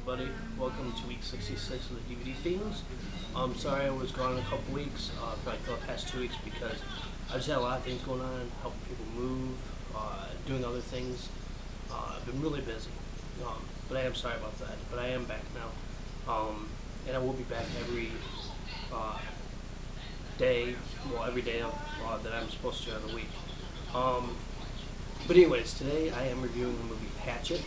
everybody. Welcome to week 66 of the DVDFiend. I'm sorry I was gone a couple weeks, for like the past 2 weeks, because I just had a lot of things going on, helping people move, doing other things. I've been really busy, but I am sorry about that. But I am back now, and I will be back every day, every day that I'm supposed to in the week. But anyways, today I am reviewing the movie Hatchet.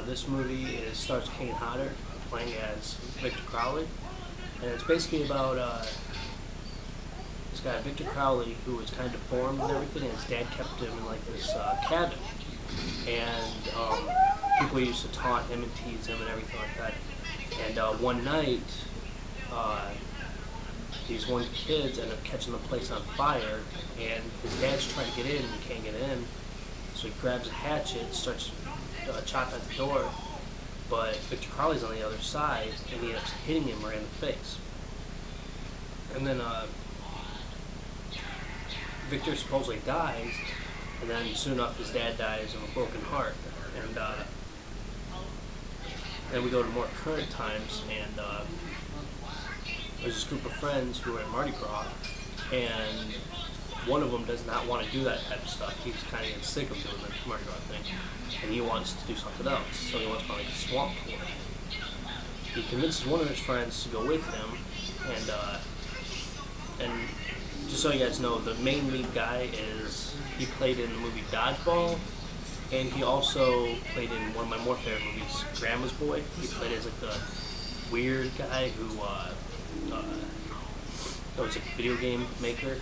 This movie stars Kane Hodder playing as Victor Crowley, and it's basically about this guy Victor Crowley, who was kind of deformed and everything, and his dad kept him in like this cabin, and people used to taunt him and tease him and everything like that. And one night, these one kids end up catching the place on fire, and his dad's trying to get in and he can't get in, so he grabs a hatchet, starts chopping at the door, but Victor Crowley's on the other side, and he ends up hitting him right in the face. And then Victor supposedly dies, and then soon enough his dad dies of a broken heart. And then we go to more current times, and there's this group of friends who are at Mardi Gras, and one of them does not want to do that type of stuff. He's kind of getting sick of doing the Mardi Gras thing, and he wants to do something else. So he wants to go on like a swamp tour. He convinces one of his friends to go with him, and just so you guys know, the main lead guy he played in the movie Dodgeball, and he also played in one of my more favorite movies, Grandma's Boy. He played as like the weird guy who was a video game maker.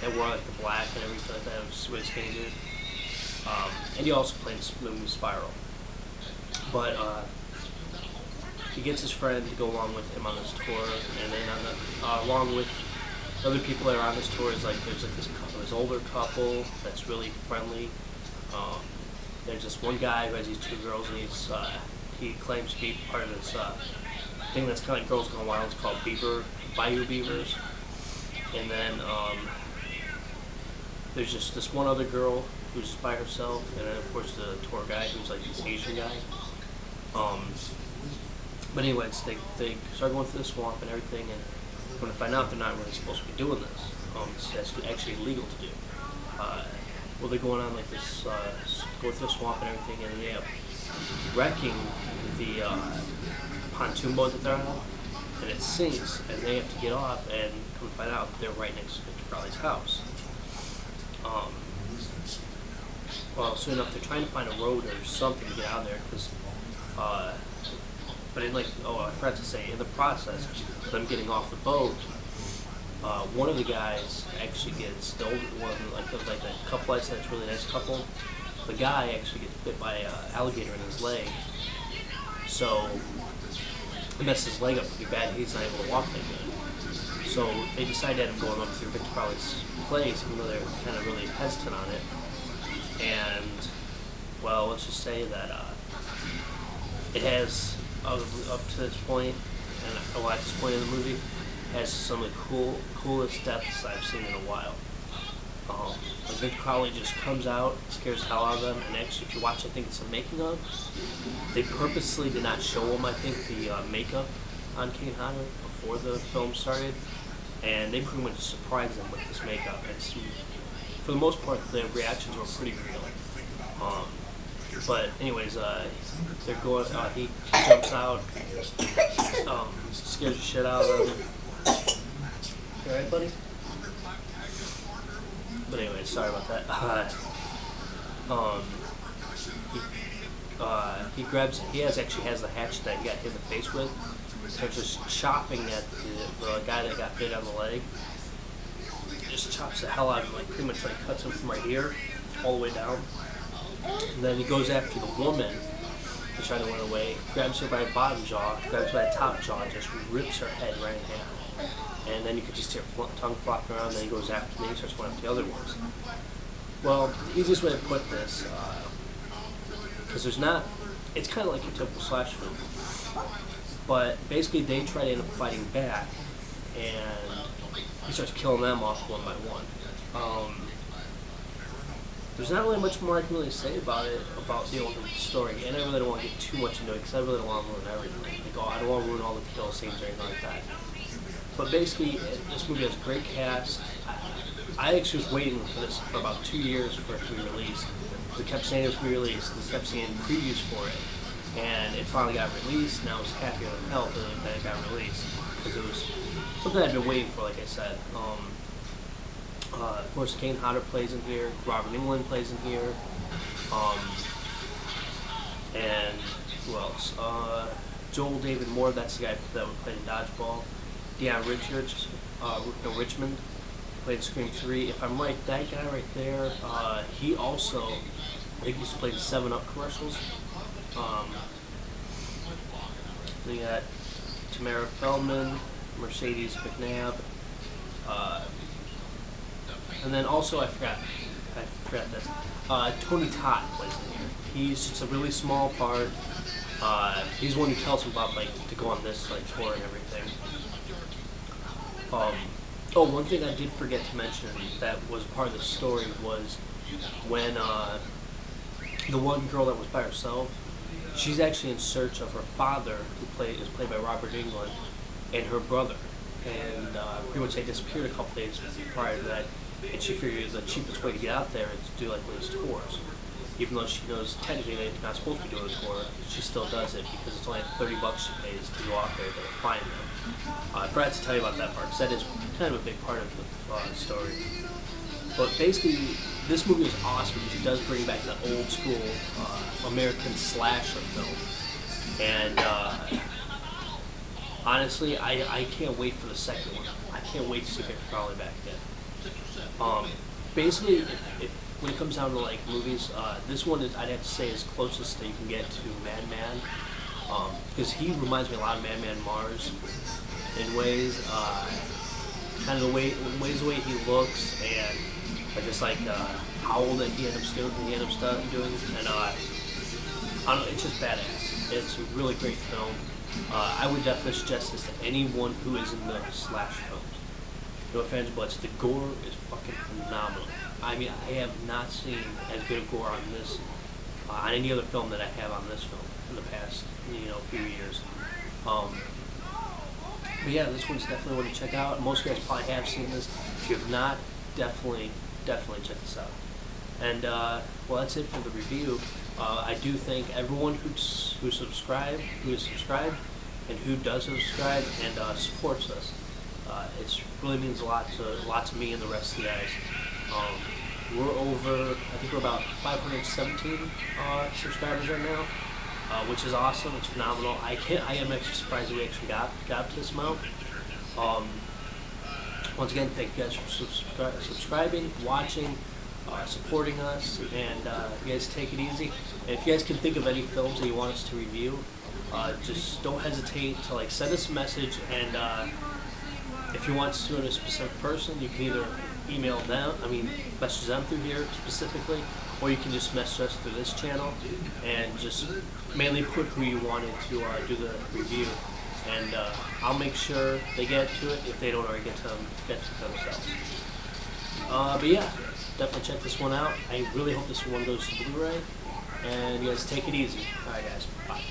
And wore like the black and everything like that. It was really skinny dude. And he also played in the movie Spiral. But he gets his friend to go along with him on this tour, and then along with other people that are on this tour, there's like this older couple that's really friendly. There's this one guy who has these two girls, and he claims to be part of this thing that's kind of like Girls Gone Wild. It's called Bayou Beavers. And then there's just this one other girl who's just by herself, and then of course the tour guide who's like this Asian guy. But anyways, they start going through the swamp and everything, and when they find out they're not really supposed to be doing this, it's actually illegal to do. Well, they're going on like this, go through the swamp and everything, and they end up wrecking the pontoon boat that they're on, and it sinks, and they have to get off, and come find out they're right next to Victor Crowley's house. Well, soon enough, they're trying to find a road or something to get out of there, because, but I forgot to say, in the process of them getting off the boat, one of the guys actually gets, the older one, like that couple I said, it's a really nice couple, the guy actually gets bit by an alligator in his leg, so it messed his leg up pretty bad. He's not able to walk that good. So they decided to go up through Victor Crowley's place, even though they're kind of really hesitant on it. And, well, let's just say that it has, up to this point, and at this point in the movie, has some of the coolest deaths I've seen in a while. Like Victor Crowley just comes out, scares the hell out of them, and actually, if you watch, I think it's the making of. They purposely did not show him, I think, the makeup on Kane Hodder before the film started, and they pretty much surprised them with this makeup. It's, for the most part, the reactions were pretty real. But anyways, they're going. He jumps out, scares the shit out of them. You alright, buddy? But anyway, sorry about that. He actually has the hatchet that he got hit in the face with. Starts just chopping at the guy that got bit on the leg. Just chops the hell out of him, like pretty much like cuts him from right here all the way down. And then he goes after the woman to try to run away, grabs her by the bottom jaw, grabs her by the top jaw, and just rips her head right in half. And then you could just hear tongue flopping around, and then he goes after me and starts going after the other ones. Well, the easiest way to put this, because it's kind of like your typical slash film, but basically they try to end up fighting back, and he starts killing them off one by one. there's not really much more I can really say about it, about the ultimate story, and I really don't want to get too much into it because I really don't want to ruin everything. Like, oh, I don't want to ruin all the kill scenes or anything like that. But basically, this movie has a great cast. I actually was waiting for this for about 2 years for it to be released. They kept saying it was going to be released. They kept seeing previews for it, and it finally got released. And I was happier than hell that it got released because it was something I'd been waiting for. Like I said. Of course, Kane Hodder plays in here. Robert Englund plays in here. And who else? Joel David Moore. That's the guy that would play in Dodgeball. Deion Richmond played Scream 3. If I'm right, that guy right there. He also, I think, used to play the 7-Up commercials. We got Tamara Feldman, Mercedes McNabb. And then also, I forgot this. Tony Todd plays in here. He's just a really small part. He's the one who tells him about to go on this tour and everything. Oh, one thing I did forget to mention that was part of the story was when the one girl that was by herself, she's actually in search of her father, who is played by Robert Englund, and her brother. And pretty much they disappeared a couple days prior to that. And she figures the cheapest way to get out there is to do one of these tours. Even though she knows technically they're not supposed to be doing a tour, she still does it because it's only $30 she pays to go out there to find them. I forgot to tell you about that part because that is kind of a big part of the story. But basically, this movie is awesome because it does bring back the old school American slasher film. And honestly, I can't wait for the second one. I can't wait to see Victor Crowley back again. Basically, if when it comes down to movies, this one I'd have to say is closest that you can get to Madman, because he reminds me a lot of Madman Mars in ways, kind of the way he looks and just how old that he ends up doing, and I don't know, it's just badass. It's a really great film. I would definitely suggest this to anyone who is in the slasher films. No offense, but the gore is fucking phenomenal. I mean, I have not seen as good a gore on this, on any other film that I have on this film in the past, few years. But yeah, this one's definitely one to check out. Most of you guys probably have seen this. If you have not, definitely check this out. And well, that's it for the review. I do thank everyone who's subscribed, and who does subscribe and supports us. It really means a lot to me and the rest of the guys. We're over, I think we're about 517 subscribers right now, which is awesome. It's phenomenal. I am actually surprised that we actually got to this amount. Once again, thank you guys for subscribing, watching, supporting us, and you guys take it easy. And if you guys can think of any films that you want us to review, just don't hesitate to send us a message, and if you want to do it to a specific person, you can either message them through here specifically, or you can just message us through this channel and just mainly put who you wanted to do the review, and I'll make sure they get to it if they don't already get to themselves. But yeah, definitely check this one out. I really hope this one goes to Blu-ray, and you guys take it easy. Alright guys, bye.